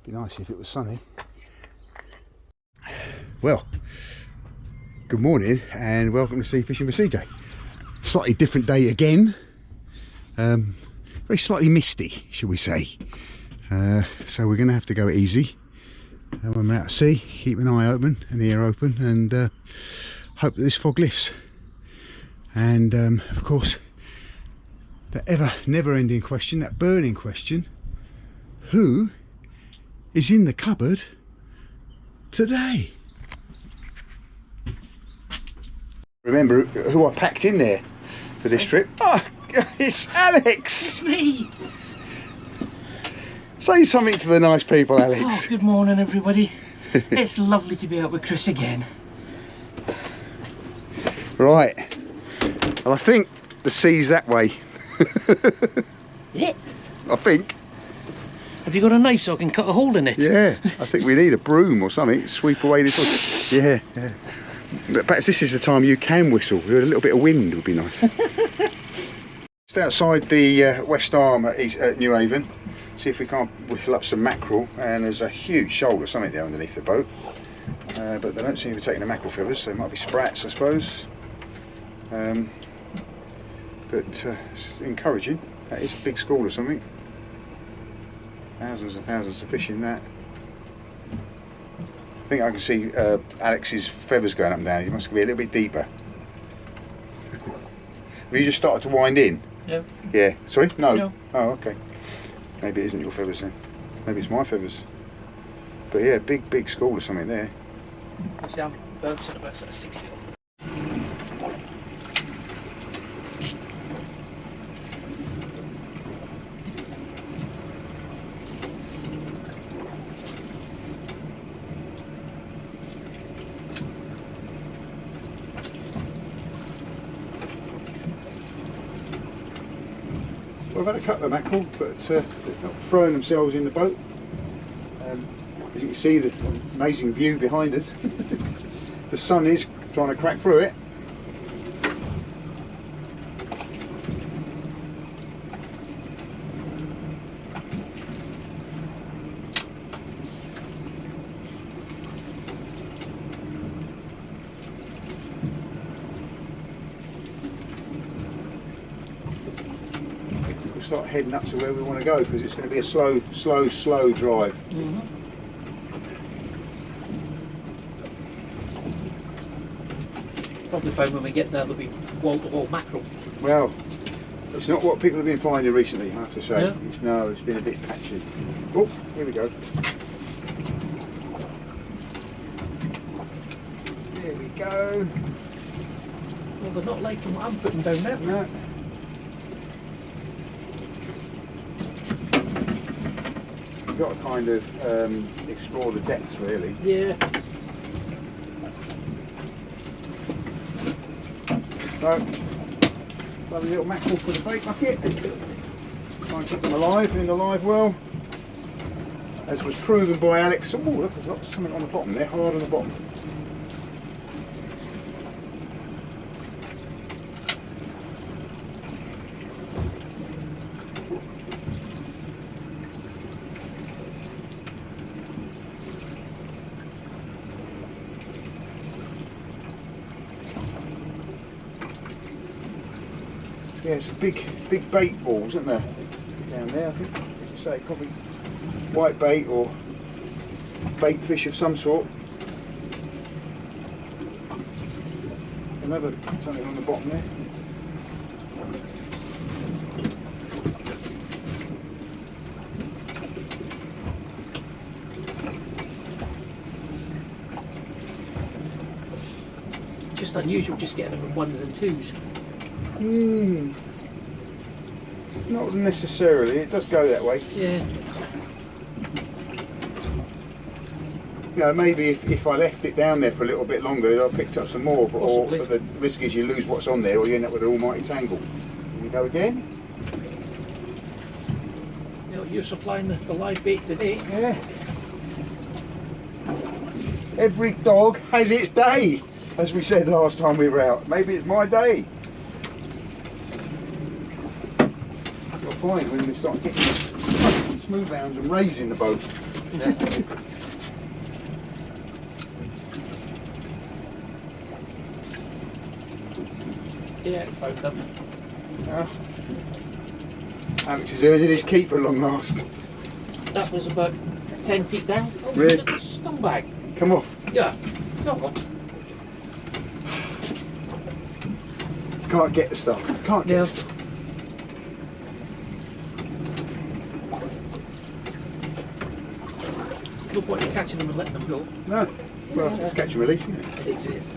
Be nice if it was sunny. Well, good morning and welcome to Sea Fishing with CJ. Slightly different day again. Very slightly misty, shall we say. So we're going to have to go easy when we're out at sea. Keep an eye open, an ear open, and hope that this fog lifts. And of course, the ever never-ending question, that burning question: who is in the cupboard today? Remember who I packed in there for this trip? Oh, it's Alex! It's me! Say something to the nice people, Alex. Oh, good morning, everybody. It's lovely to be out with Chris again. Right. Well, I think the sea's that way. Yeah. I think. Have you got a knife so I can cut a hole in it? Yeah, I think we need a broom or something to sweep away this. Yeah, yeah. But perhaps this is the time you can whistle. A little bit of wind would be nice. Just outside the West Arm at Newhaven. See if we can't whistle up some mackerel. And there's a huge shoal or something there underneath the boat. But they don't seem to be taking the mackerel feathers, so it might be sprats, I suppose. But it's encouraging. That is a big school or something. Thousands and thousands of fish in that. I think I can see Alex's feathers going up and down. He must be a little bit deeper. Have you just started to wind in? No. Yeah. Sorry? No. No. Oh, okay. Maybe it isn't your feathers then. Maybe it's my feathers. But yeah, big school or something there. See, I'm bouncing about sort of 6 feet off. Well, I've had a couple of mackerel, but they're not throwing themselves in the boat. As you can see, the amazing view behind us. The sun is trying to crack through it. We'll start heading up to where we want to go because it's going to be a slow drive. Mm-hmm. Probably find when we get there there'll be wall-to-wall mackerel. Well, it's not what people have been finding recently, I have to say. Yeah. No, it's been a bit patchy. Oh, here we go. There we go. Well, they're not liking what I'm putting down there. No. You've got to kind of explore the depths, really. Yeah. So, lovely little mackerel for the bait bucket. Try and keep them alive in the live well. As was proven by Alex. Oh, look, there's lots of something on the bottom there, hard on the bottom. Yeah, it's a big bait balls, isn't there? Down there, I think. As you say, probably white bait or bait fish of some sort. Another something on the bottom there. Just unusual just getting them in ones and twos. Not necessarily, it does go that way. Yeah. You know, maybe if I left it down there for a little bit longer, I picked up some more, but the risk is you lose what's on there or you end up with an almighty tangle. Here we go again. You know, you're supplying the live bait today. Yeah. Every dog has its day, as we said last time we were out. Maybe it's my day. You'll find when we start getting Smoothounds and rays in the boat, Yeah, it foamed up. Alex is earning his keep at long last. That was about 10 feet down. Oh, Really? look at the scumbag. Come off. Yeah. Come on. Can't get the stuff. Can't get the stuff. No point in catching them and letting them go. No. Well, it's catch and release, isn't it? It is.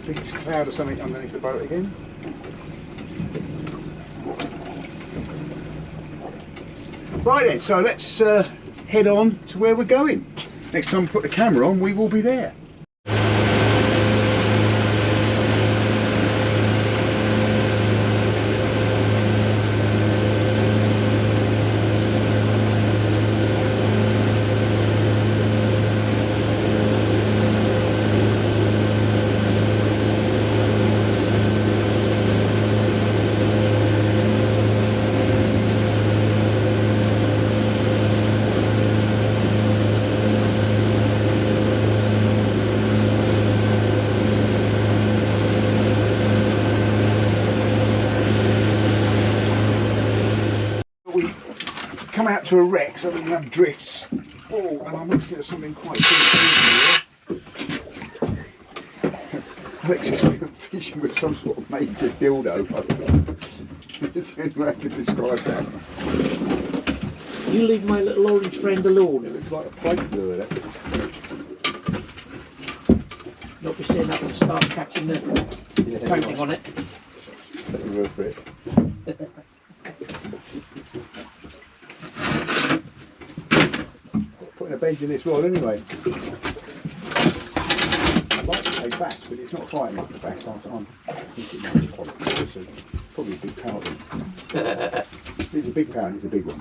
Big cloud or something underneath the boat again. Right then, so let's head on to where we're going. Next time we put the camera on, we will be there. Come out to a wreck so we can have drifts. Oh, and I'm looking at something quite big here. Alex is fishing with some sort of major dildo. Is there any way I can describe that? You leave my little orange friend alone. It looks like a plate lure, that. Not be saying that when I start catching the counting on it. That's the word for it. Putting a bench in this rod anyway. I'd like to say bass, but it's not quite like a bass. I think it might be Pollock. So probably a big pound. If it's a big pound, it's a big one.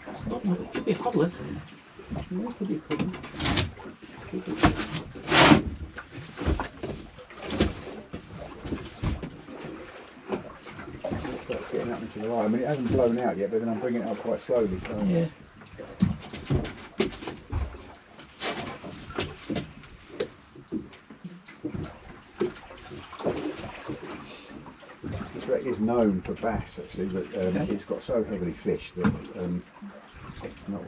It's not, it could be a codlet. Yeah, it could be a codlet. Starts getting up into the light. I mean, it hasn't blown out yet, but then I'm bringing it up quite slowly. So. Yeah. This wreck is known for bass actually, but it's got so heavily fished that not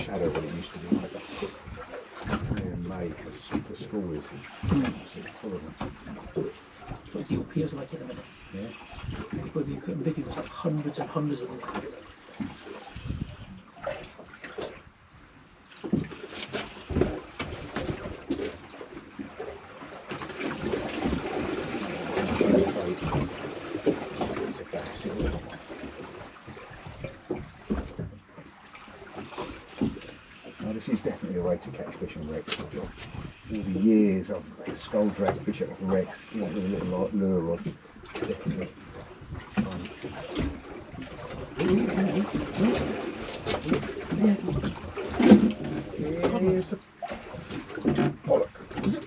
shadow what it used to be like. Made for schoolers. It's full of them. That's what the appears like in a minute. Yeah. When you put in videos, like hundreds and hundreds of them. It's a bass. Now this is definitely a way to catch fish on wrecks. All the years I've skull dragged fish up on wrecks, with a little lure rod. Definitely. Here's a pollock. Is it?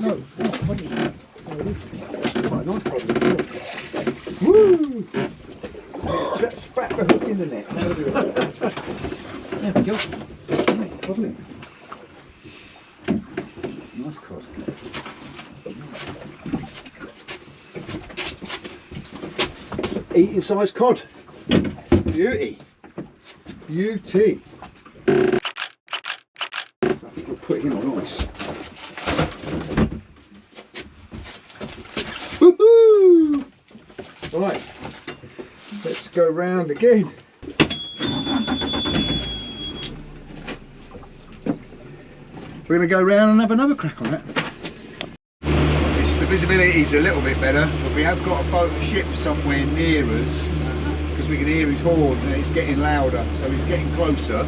No, it's funny. Quite a nice pollock. Woo! Let's spat the hook in the net. There we go. Lovely. Nice cod. Eating size cod. Beauty. Beauty. We'll put it in on ice. Woohoo! Right. Let's go round again. We're going to go round and have another crack on that. The visibility is a little bit better, but we have got a boat, a ship somewhere near us, because we can hear his horn and it's getting louder, so he's getting closer.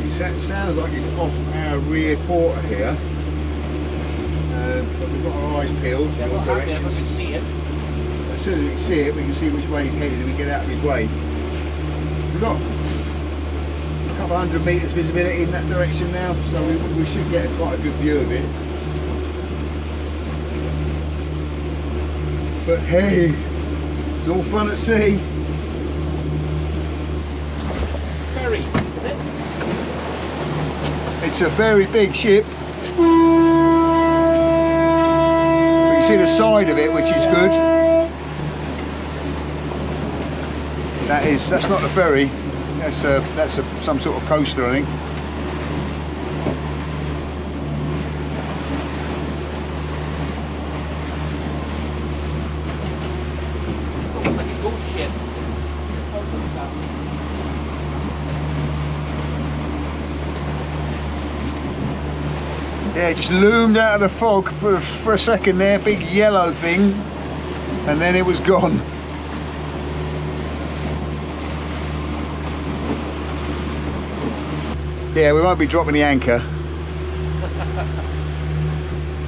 It sounds like he's off our rear quarter here, but we've got our eyes peeled in all directions. We can see it. As soon as we can see it, we can see which way he's headed and we get out of his way. We've got a couple hundred metres visibility in that direction now, so we should get quite a good view of it. But hey, it's all fun at sea. Ferry, isn't it? It's a very big ship. You can see the side of it, which is good. That's not a ferry. That's some sort of coaster, I think. Looks like a ghost ship. Yeah, it just loomed out of the fog for a second there, big yellow thing, and then it was gone. Yeah, we won't be dropping the anchor.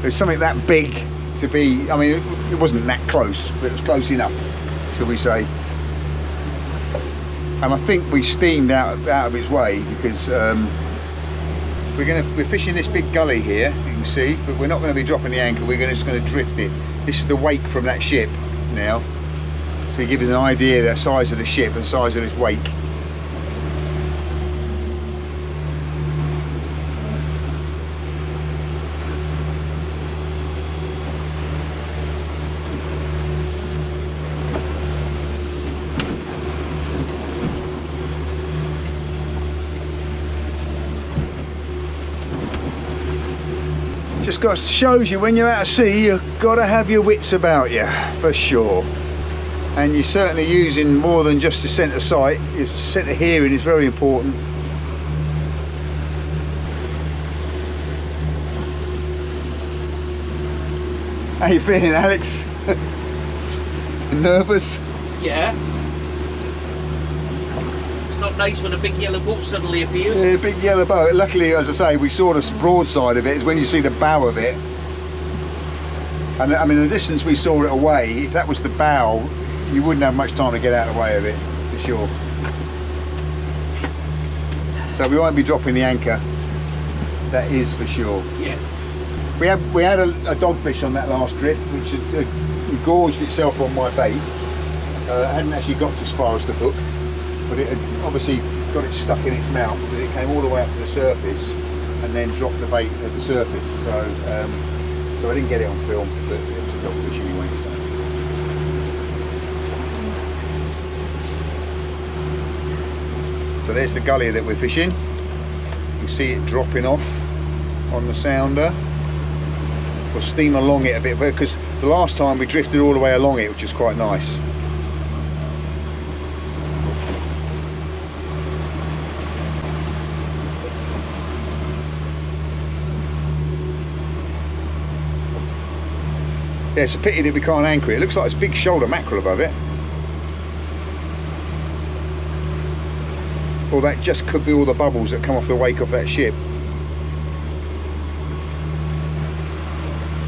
There's something that big to be, I mean, it wasn't that close, but it was close enough, shall we say. And I think we steamed out of its way because we're fishing this big gully here, you can see, but we're not going to be dropping the anchor, we're just going to drift it. This is the wake from that ship now, so it gives us an idea of the size of the ship and the size of this wake. Just shows you when you're out at sea, you've got to have your wits about you, for sure. And you're certainly using more than just the centre sight. Your centre hearing is very important. How you feeling, Alex? Nervous? Yeah. Not nice when a big yellow boat suddenly appears. Yeah, big yellow boat. Luckily, as I say, we saw the broadside of it, is when you see the bow of it. And I mean, the distance we saw it away, if that was the bow, you wouldn't have much time to get out of the way of it, for sure. So we won't be dropping the anchor, that is for sure. Yeah. We had a dogfish on that last drift, which had gorged itself on my bait. Hadn't actually got as far as the hook, but it had obviously got it stuck in its mouth because it came all the way up to the surface and then dropped the bait at the surface. So I didn't get it on film, but it was a dogfish anyway. So there's the gully that we're fishing. You can see it dropping off on the sounder. We'll steam along it a bit, because the last time we drifted all the way along it, which is quite nice. Yeah, it's a pity that we can't anchor it. It looks like there's big shoulder mackerel above it. Or that just could be all the bubbles that come off the wake of that ship.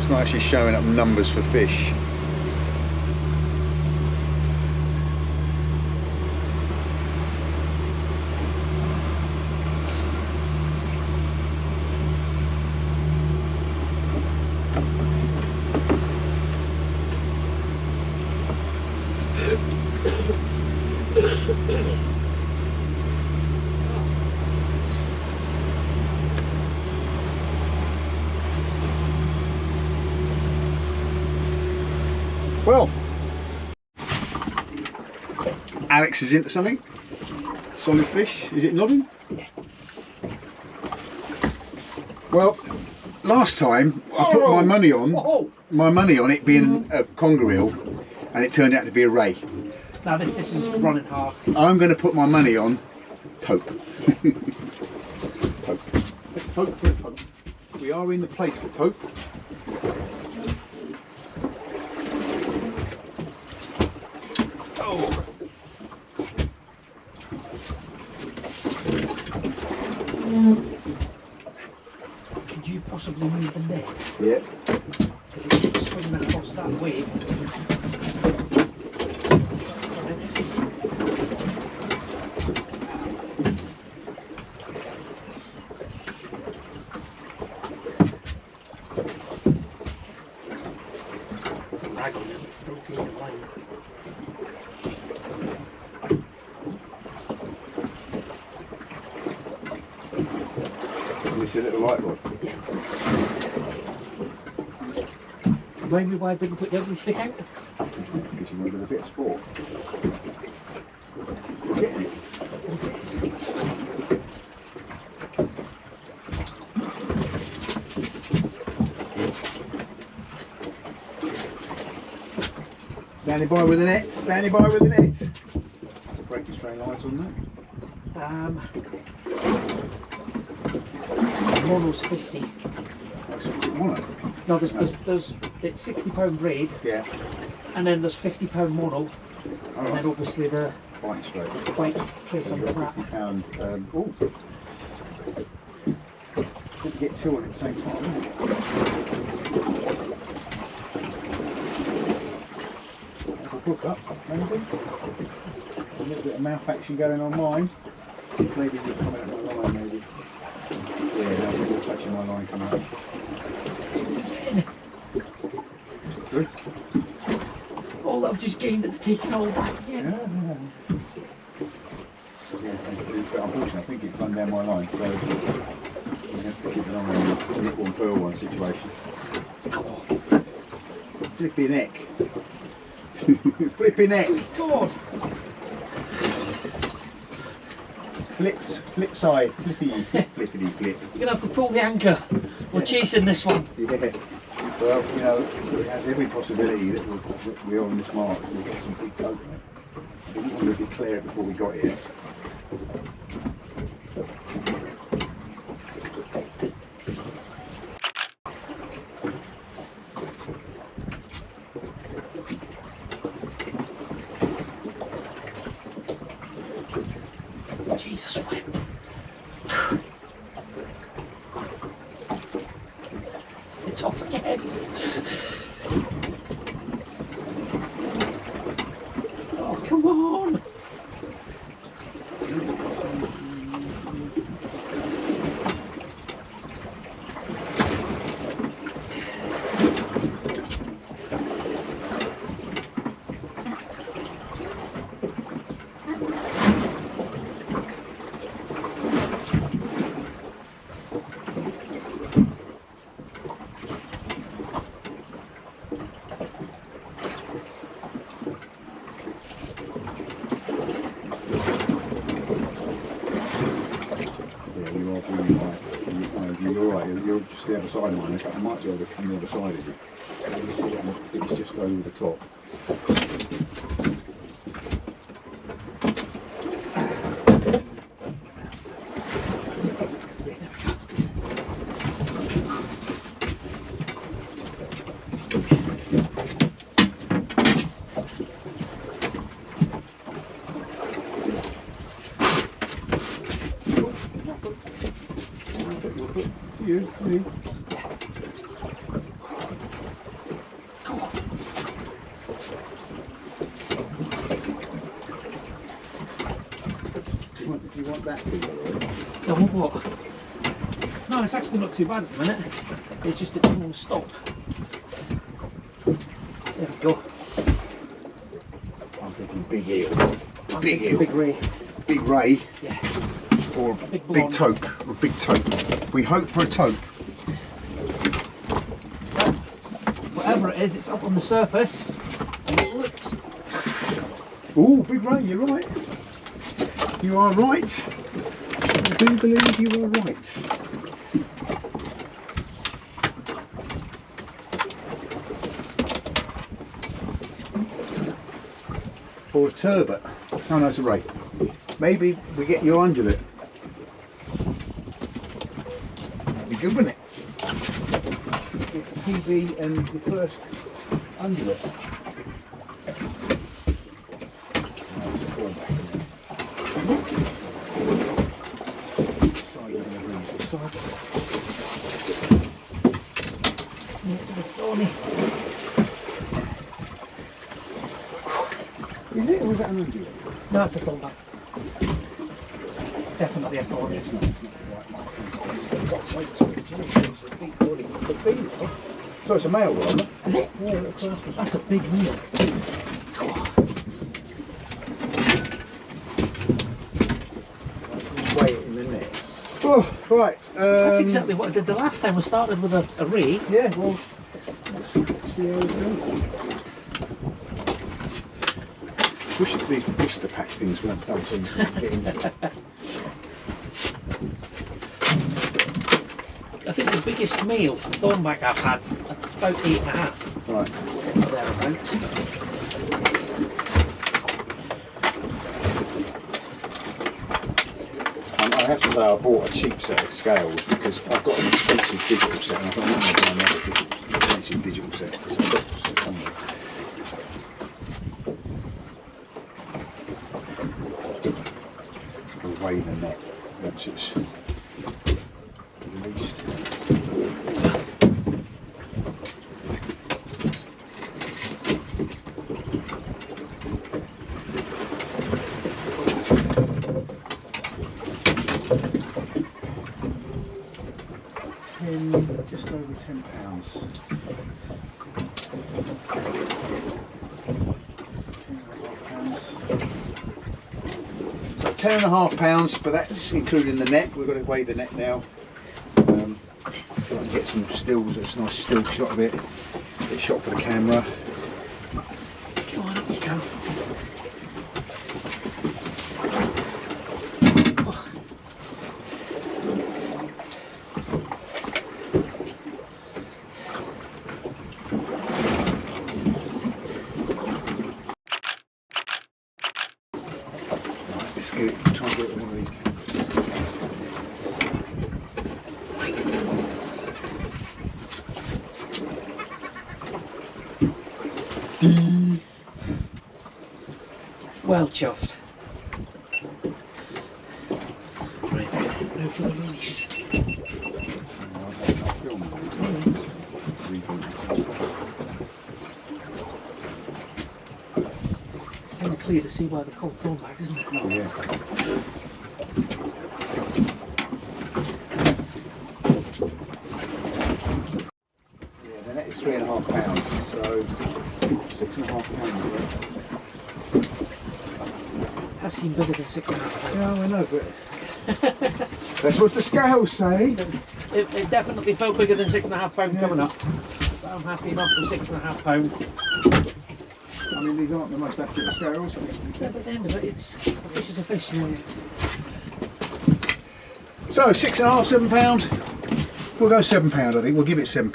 It's not actually showing up numbers for fish. Well, Alex is into something. Solid fish. Is it nodding? Yeah. Well, last time I put my money on it being a conger eel, and it turned out to be a ray. Now this is running hard. I'm going to put my money on taupe. Taupe. Let's hope for a taupe. We are in the place for taupe. Oh. Could you possibly move the net? Yeah. Because it's swinging across that way. drag on it and it's still taking a line. This is a little light rod. Remind me why I didn't put the ugly stick out? Because you wanted a bit of sport. Getting it. Standing by with the net, standing by with the net. Breaking strain lines on that. Mono's 50. Mono? No, there's it's £60 braid. Yeah. And then there's £50 mono. And then obviously the White straight. white trace on the wrap. £50. Oh. Didn't get two on at the same time. Have a book up, maybe. A little bit of mouth action going on mine. Maybe you're coming up the line, maybe. Yeah, no, you're touching my line coming up. Good. All I've just gained it's taken all back again. Yeah, but unfortunately I think it's run down my line, so we have to keep it on a nip one pearl one situation. Come on. Flippy neck. Flippy neck. God. Flip side, flippity flip. You're gonna have to pull the anchor. We're chasing this one. Yeah. Well, you know, it has every possibility that we're on this mark and we'll get some big coconut. We didn't want to declare it before we got here. Jesus, whip. It's off again. Oh, come on. You're just the other side of mine. I might be able to come the other side of you. It's just over the top. To me. Do you want that thing? No, what? No, it's actually not too bad at the minute. It's just it won't stop. There we go. I'm thinking big eel. Big eel. Big Ray. Big Ray. Yeah. Or big taupe. Or big taupe. We hope for a taupe. Whatever it is, it's up on the surface and it looks. Oh, big Ray, you're right. You are right. I do believe you are right. Or a turbot. Oh no, it's a ray. Maybe we get your undulate. That'd be good, wouldn't it? Get the PB and the first undulate. Oh, it's a Thornback Ray. Side of the room to the side. Yeah, it's a bit thorny. Is it, or is that an undulate? No, it's a Thornback. It's definitely a thorny. It's not the right mark. It's got weight to it. It's a big body. The female, So it's a male one, isn't it? Is it? Yeah, it looks like That's a big meal. Weigh it in the net. Oh, right. That's exactly what I did the last time. We started with a ray. Yeah, well, let's see how we go. Wish that these blister pack things weren't done so you can get into it. I think the biggest male thornback I've had is about 8.5. Right. Thereabouts. I have to say I bought a cheap set of scales because I've got an expensive digital set and I thought I'm not going to buy another expensive digital set because I've got to set somewhere. We'll weigh the net once it's released. Just over £10. So £10.5, but that's including the net. We've got to weigh the net now. Try and get some stills. It's a nice still shot of it. Get shot for the camera. Come on, up you go. Let's get it, try and get it on one of these cameras. Well chuffed. Right, now for the release. It's kind of clear to see why they're called thornback, isn't it? Oh, yeah. Yeah, the net is £3.5, so £6.5. Has seemed bigger than 6.5. Yeah, I know, but that's what the scales say. It definitely felt bigger than £6.5 coming up. But I'm happy enough with £6.5. I mean, these aren't the most accurate scales. Yeah, but at the end of it, a fish is a fish. Yeah. So £6.5, £7. We'll go £7. I think we'll give it £7.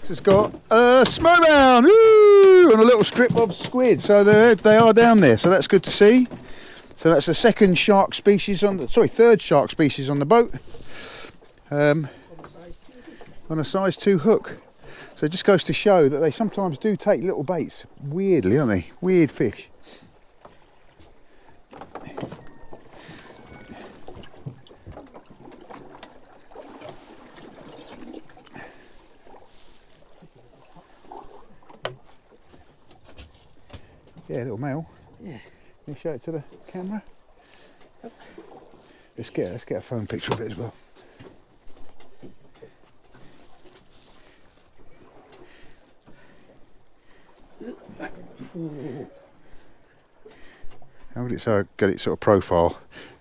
This has got a Smoothounds, woo, and a little strip of squid. So they are down there. So that's good to see. So that's the second shark species on the, third shark species on the boat. On a size 2 hook. So it just goes to show that they sometimes do take little baits. Weirdly, aren't they? Weird fish. Yeah, little male. Yeah. Can you show it to the camera? Let's get a phone picture of it as well. How would it get it sort of profile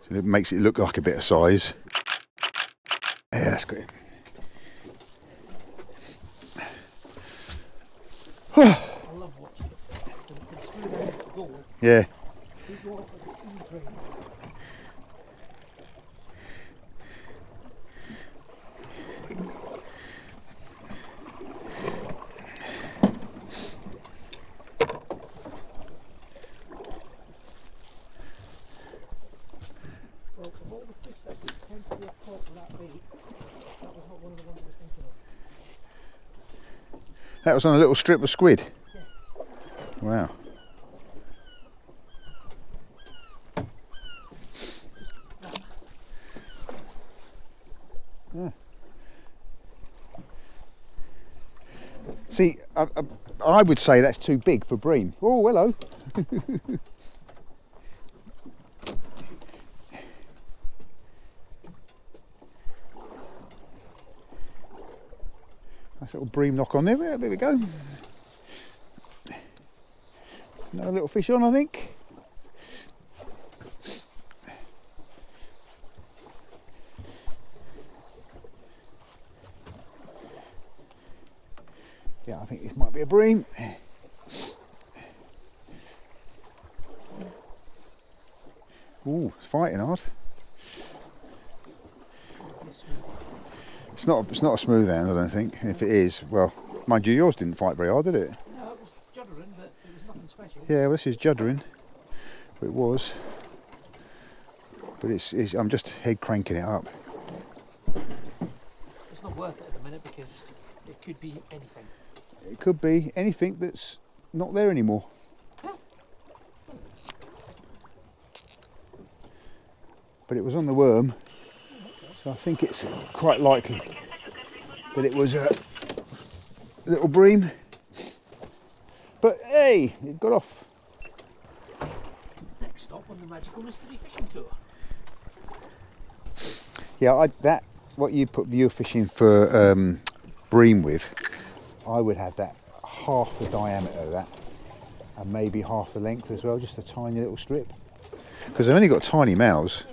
so it makes it look like a bit of size? Yeah, that's great. Yeah. That was on a little strip of squid. Yeah. Wow. Yeah. See, I would say that's too big for bream. Oh, hello. Nice little bream knock on there. There we go. Another little fish on, I think. Yeah, I think this might be a bream. Ooh, it's fighting hard. It's not a smooth hand, I don't think. If it is, well, mind you, yours didn't fight very hard, did it? No, it was juddering, but it was nothing special. Yeah, well, this is juddering. It was. But it's I'm just head cranking it up. It's not worth it at the minute because it could be anything. It could be anything that's not there anymore. But it was on the worm, so I think it's quite likely that it was a little bream. But hey, it got off. Next stop on the magical mystery fishing tour. Yeah, what you put viewer fishing for bream with, I would have that half the diameter of that, and maybe half the length as well, just a tiny little strip. Because they've only got tiny mouths.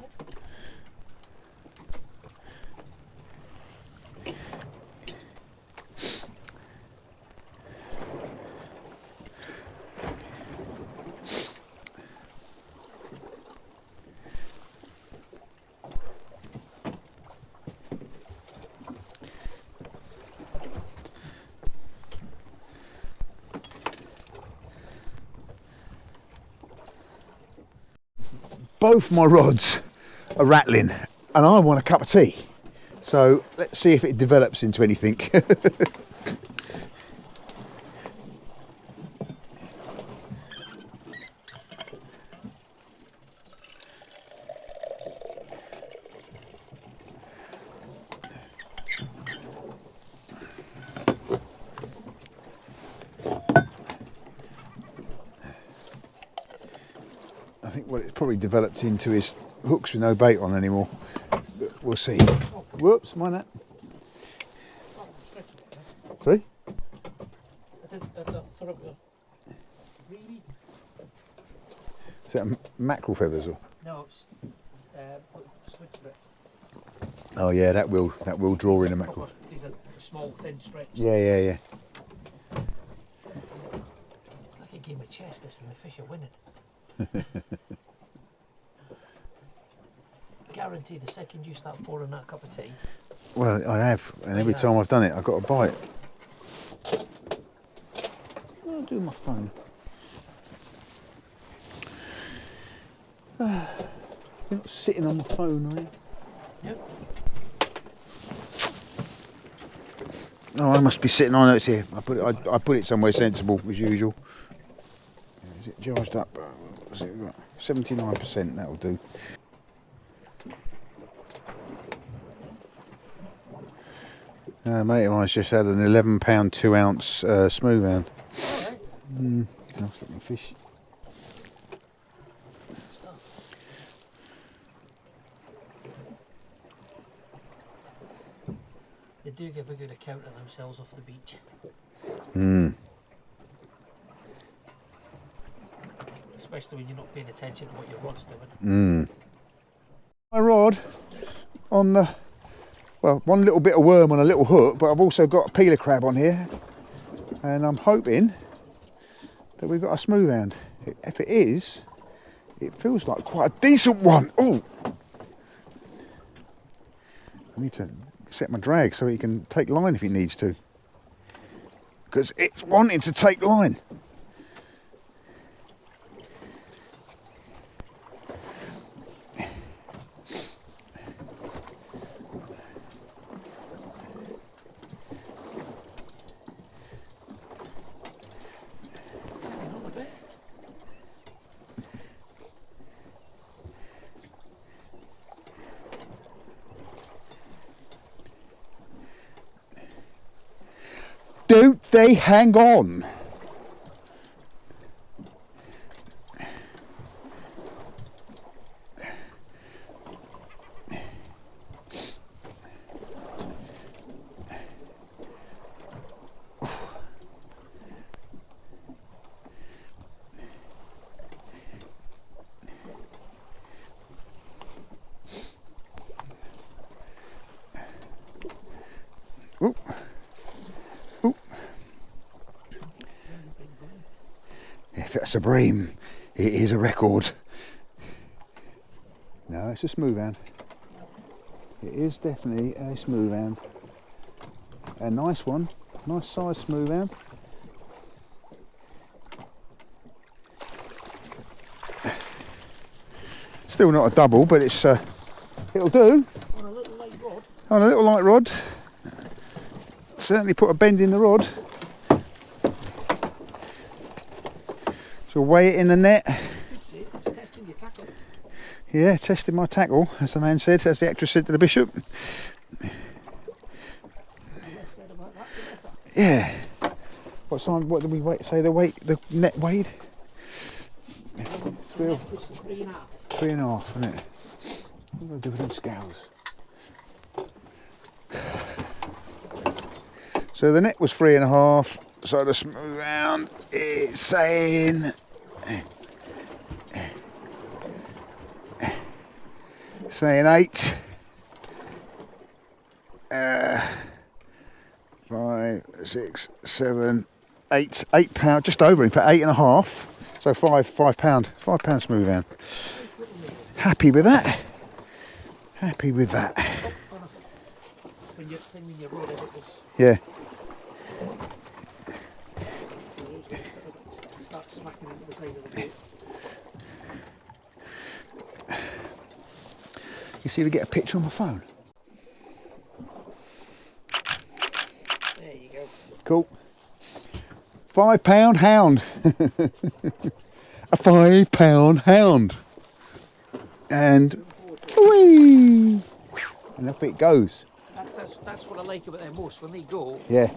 Both my rods are rattling and I want a cup of tea, so let's see if it develops into anything. I think what it's probably developed into is hooks with no bait on anymore. But we'll see. Whoops, mind that. Sorry? Really? Is that mackerel feathers or? No, it's switch bit. Oh yeah, that will draw in a mackerel. These are small, thin strips. Yeah. It's like a game of chess, this, and the fish are winning. Guarantee the second you start pouring that cup of tea. Well, I have, and every time I've done it, I've got a bite. I'll do my phone. You're not sitting on my phone, are you? Yep. Oh, I must be sitting on it. It's here. I put it somewhere sensible as usual. Is it charged up? What's it got? 79%. That'll do. Mate of mine's just had an £11 2-ounce Smoothound. Alright. Nice looking fish. Stuff. They do give a good account of themselves off the beach. Especially when you're not paying attention to what your rod's doing. My rod on the, well, one little bit of worm on a little hook, but I've also got a peeler crab on here, and I'm hoping that we've got a Smoothound. If it is, it feels like quite a decent one. Oh, I need to set my drag so he can take line if he needs to, because it's wanting to take line. Don't they hang on? Ooh. Ooh. If that's a Bream, it is a record. No, it's a Smoothound. It is definitely a Smoothound. A nice one, nice size Smoothound. Still not a double, but it's it'll do. On a little light rod. On a little light rod. Certainly put a bend in the rod. So weigh it in the net. It's testing your tackle. Yeah, testing my tackle, as the man said, as the actress said to the bishop. The less said about that, the better. Yeah. What did we say the net weighed? The net was 3.5. 3.5, isn't it? What am I going to do with them scales? So the net was 3.5, so the Smoothound is saying 8. 5, 6, 7, 8. 8 pound, just over in fact, 8.5. So £5 Smoothound. Happy with that. Happy with that. When you're thinking your rod, it was. Yeah. Start smacking into the side of the boat. You see, we get a picture on my phone. There you go. Cool. £5 hound. A £5 hound. And whee! And up it goes. That's what I like about them most, when they go. Yeah.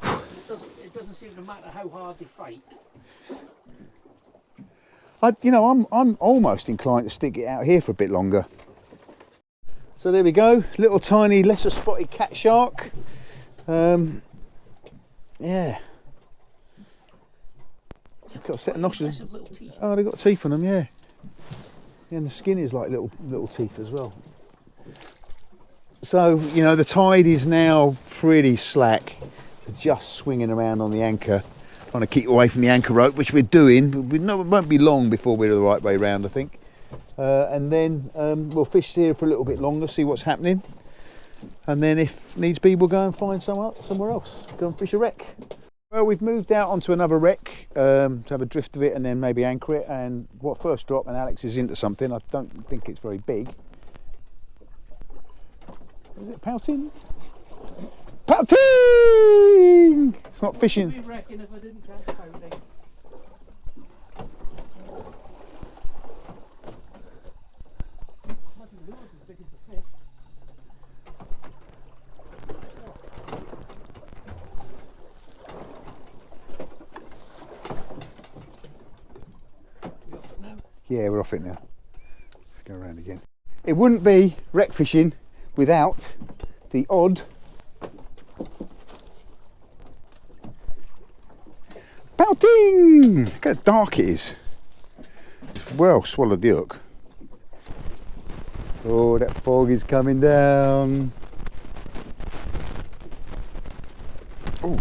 It doesn't seem to matter how hard they fight. I'm almost inclined to stick it out here for a bit longer. So there we go, little tiny lesser spotted cat shark. Yeah. They've got a set of nostrils. Little teeth. Oh, they've got teeth on them, yeah. Yeah, and the skin is like little teeth as well. So, the tide is now pretty slack. We're just swinging around on the anchor, trying to keep away from the anchor rope, which we're doing. It won't be long before we're the right way round, I think. And then we'll fish here for a little bit longer, see what's happening. And then if needs be, we'll go and find somewhere else. Go and fish a wreck. Well, we've moved out onto another wreck to have a drift of it and then maybe anchor it. And what first drop, and Alex is into something. I don't think it's very big. Is it POW TING? POW TING! It's not fishing. What would we reckon if I didn't catch POW TING? Bloody lure's as big as the fish. We off it now? Yeah, we're off it now. Let's go around again. It wouldn't be wreck fishing without the odd POW TING! Look how dark it is. It's well swallowed the hook. Oh, that fog is coming down. Oh,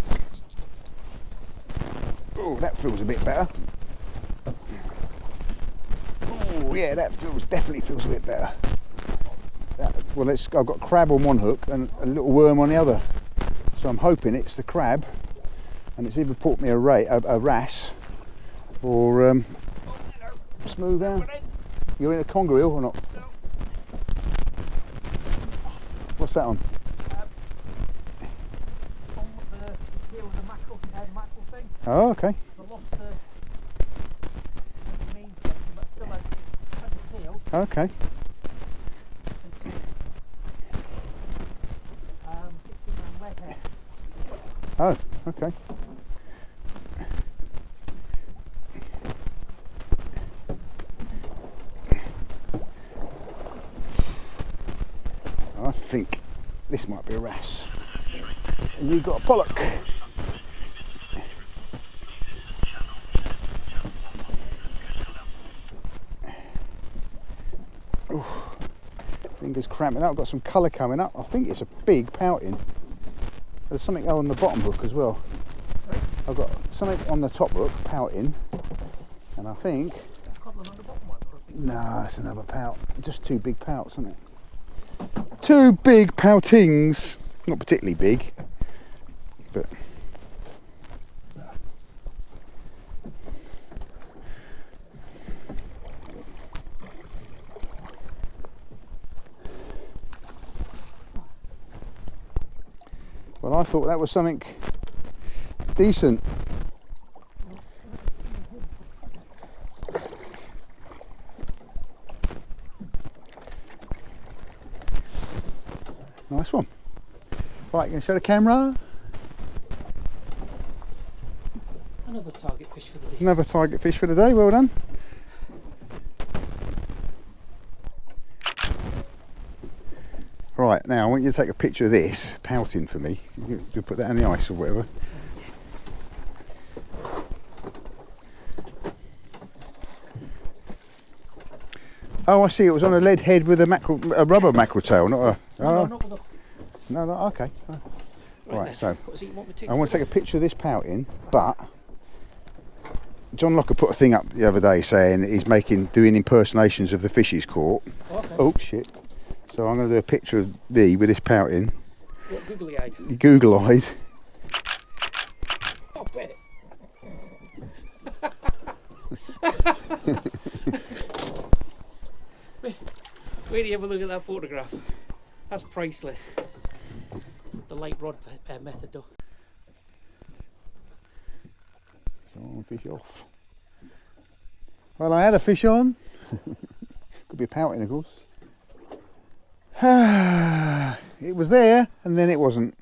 that feels a bit better. Oh, yeah, that definitely feels a bit better. I've got crab on one hook and a little worm on the other. So I'm hoping it's the crab, and it's either put me a wrasse or Smoothound. You're in a conger eel or not? No. What's that on? On the mackerel thing. Oh, okay. I lost the main section, but still had a tail. Okay. 16 leg hair. Oh, okay. I think this might be a wrasse. And you've got a Pollock. Ooh. Fingers cramping up. I've got some colour coming up. I think it's a big pouting. There's something on the bottom hook as well. I've got something on the top hook, pouting, and I think... No, it's another pout. Just two big pouts, isn't it? Two big poutings. Not particularly big, but... Well, I thought that was something decent. Nice one. Right, you going to show the camera? Another target fish for the day. Another target fish for the day, well done. Right, now I want you to take a picture of this pouting for me. You put that on the ice or whatever. Oh, I see. It was on a lead head with a rubber mackerel tail, not a. No, not with a... No, okay. Right, so what does he want me to I want to take a picture of this pouting, but John Locker put a thing up the other day saying he's doing impersonations of the fish he's caught. Okay. Oh shit! So I'm going to do a picture of me with this pouting. What, googly-eyed? Google-eyed. Oh, bet. Wait till you have a look at that photograph. That's priceless. The light rod method though. Oh, fish off. Well, I had a fish on. Could be a pouting, of course. It was there, and then it wasn't.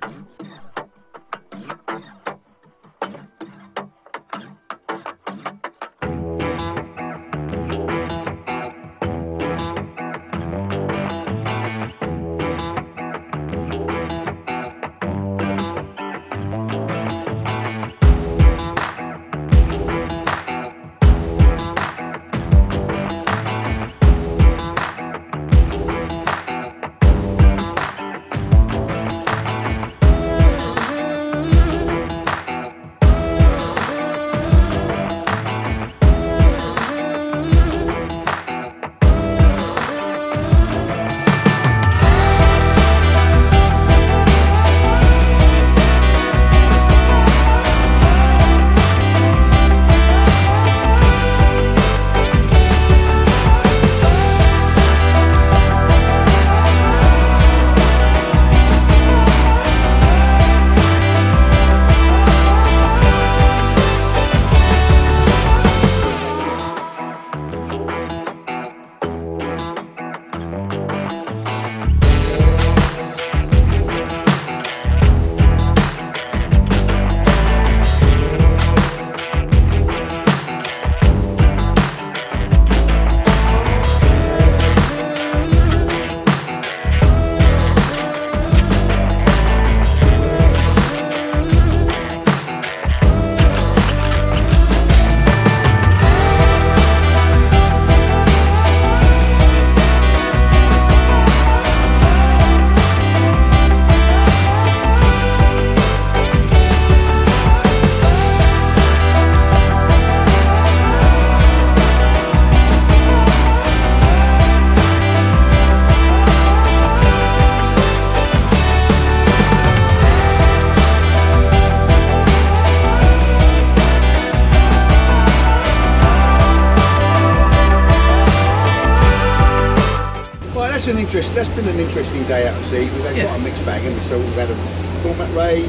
That's been an interesting day out at sea. We've had quite a mixed bag, and so we've had a Thornback Ray,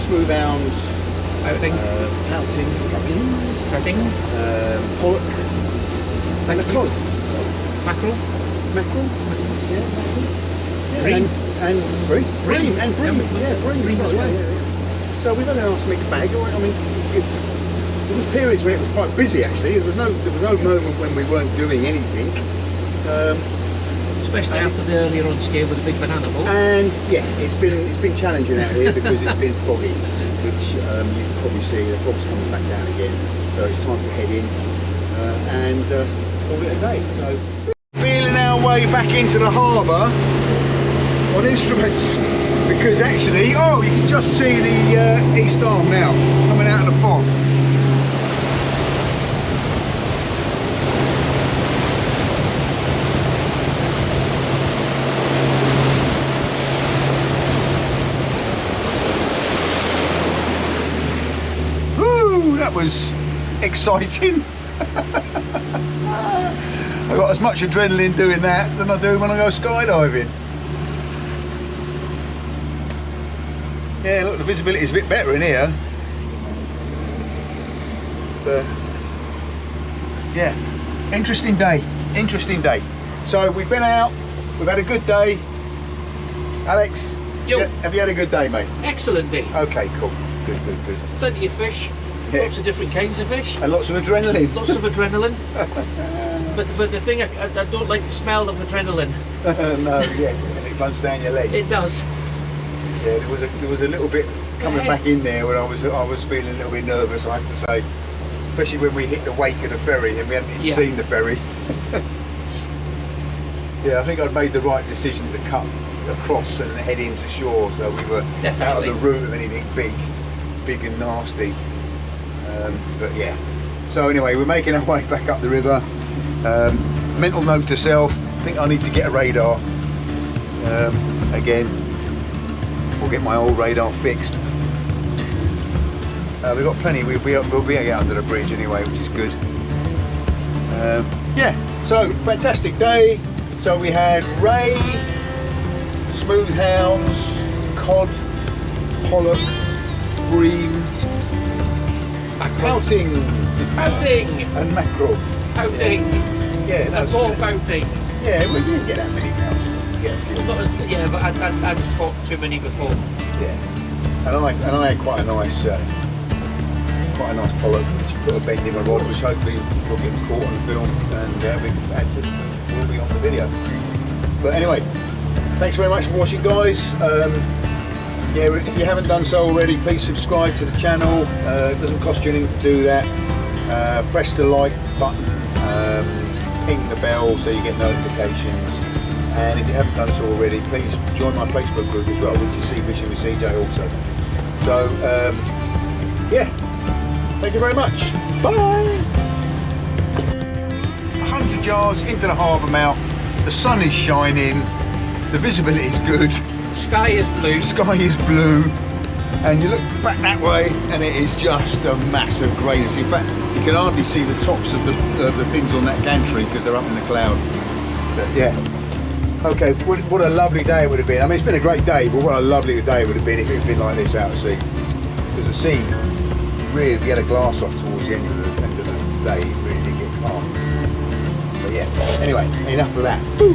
Smoothounds, POW TING, Pollock, and a cod. Mackerel? Yeah, mackerel. Yeah, Bream. And Bream. Yeah, Bream as well. Yeah. So we've had a nice mixed bag. I mean, there was periods when it was quite busy actually. There was no moment when we weren't doing anything. Especially after the earlier on scale with the big banana boat. And yeah, it's been challenging out here because it's been foggy, which you can probably see the fog's coming back down again. So it's time to head in and call it a day. So feeling our way back into the harbour on instruments, because actually, oh, you can just see the east arm now coming out of the fog. Woo, that was exciting. I got as much adrenaline doing that than I do when I go skydiving. Yeah, look, the visibility is a bit better in here. So, yeah, interesting day, interesting day. So we've been out, we've had a good day. Alex, Yo. have you had a good day, mate? Excellent day. Okay, cool, good, good, good. Plenty of fish, Yeah. lots of different kinds of fish, And lots of adrenaline. lots of adrenaline. but the thing, I don't like the smell of adrenaline. No, yeah, and it runs down your legs. It does. Yeah, there was a little bit coming back in there where I was feeling a little bit nervous, I have to say, especially when we hit the wake of the ferry and we hadn't even seen the ferry. Yeah, I think I'd made the right decision to cut across and head into shore, so we were out of the route of anything big and nasty. But yeah, so anyway, we're making our way back up the river. Mental note to self, I think I need to get a radar again. We'll get my old radar fixed. We've got plenty, we'll be able to get under the bridge anyway, which is good. Yeah, so fantastic day. So we had Ray, Smoothounds, cod, Pollock, Bream, pouting, and mackerel. Pouting. Yeah, That's all pouting. Yeah, we didn't get that many pouting. Yeah, but I'd caught too many before. Yeah, and I had quite a nice pollock which put a bend in my rod, which hopefully will get caught on film and will be on the video. But anyway, thanks very much for watching, guys. Yeah, if you haven't done so already, please subscribe to the channel. It doesn't cost you anything to do that. Press the like button, ping the bell so you get notifications. And if you haven't done so already, please join my Facebook group as well, which is Sea Fishing with CJ also. So, yeah, thank you very much. Bye. 100 yards into the harbour mouth, the sun is shining, the visibility is good. Sky is blue. Sky is blue, and you look back that way, and it is just a massive greyness. In fact, you can hardly see the tops of the things on that gantry because they're up in the cloud. So, yeah. Okay, what a lovely day it would have been. I mean, it's been a great day, but what a lovely day it would have been if it had been like this out at sea. Because the sea, really, we had a glass off towards the end of the day, it really did get calm. But yeah, anyway, enough of that. Woo!